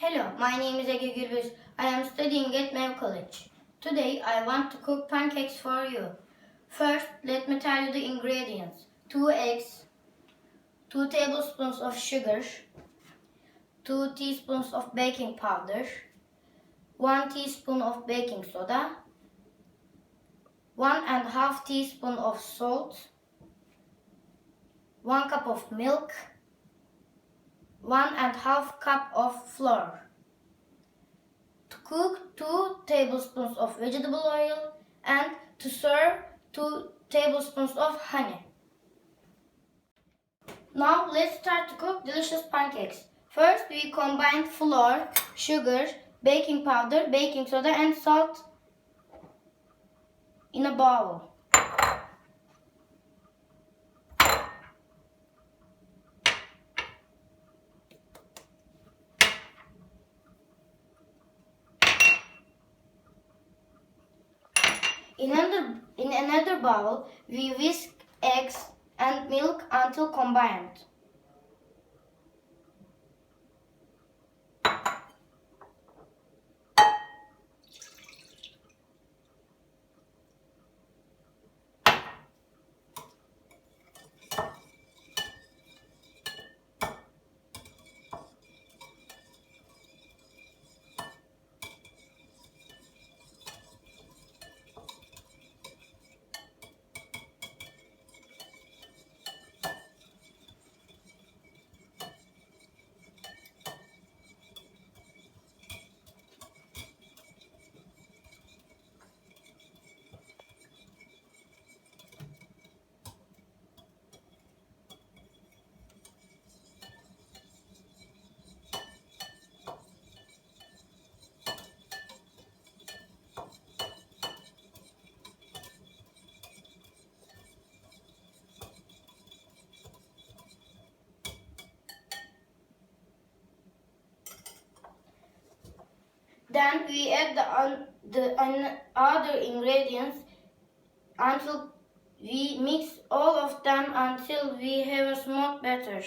Hello, my name is Ege Gürbüz. I am studying at Mev College. Today I want to cook pancakes for you. First, let me tell you the ingredients. 2 eggs, 2 tablespoons of sugar, 2 teaspoons of baking powder, 1 teaspoon of baking soda, 1½ teaspoon of salt, 1 cup of milk, 1½ cup of flour. To cook 2 tablespoons of vegetable oil and to serve 2 tablespoons of honey. Now let's start to cook delicious pancakes. First we combine flour, sugar, baking powder, baking soda and salt in a bowl. In another bowl, we whisk eggs and milk until combined. Then we add the other ingredients until we mix all of them until we have a smooth batter.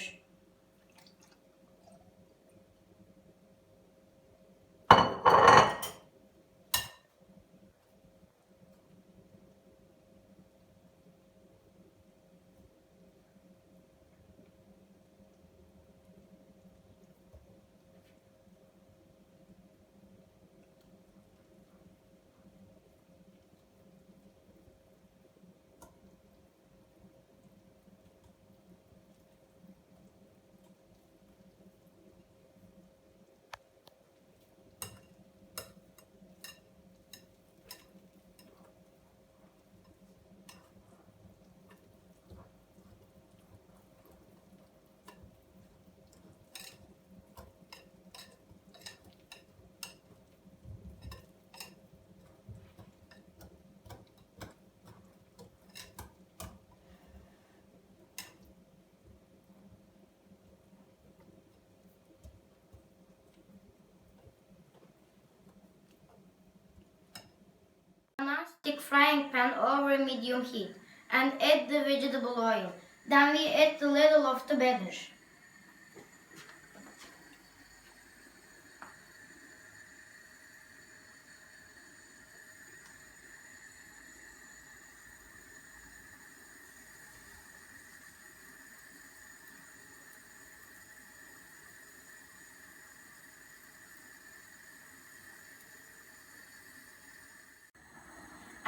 Stick frying pan over medium heat and add the vegetable oil. Then we add the ladle of the batter.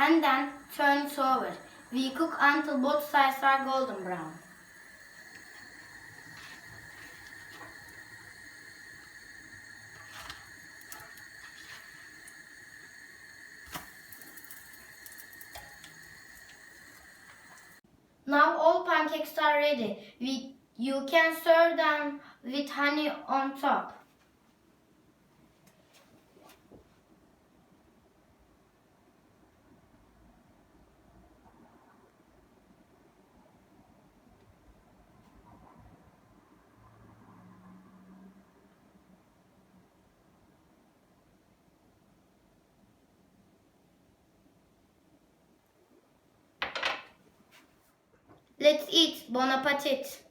And then turn it over. We cook until both sides are golden brown. Now all pancakes are ready. You can serve them with honey on top. Let's eat. Bon appetit.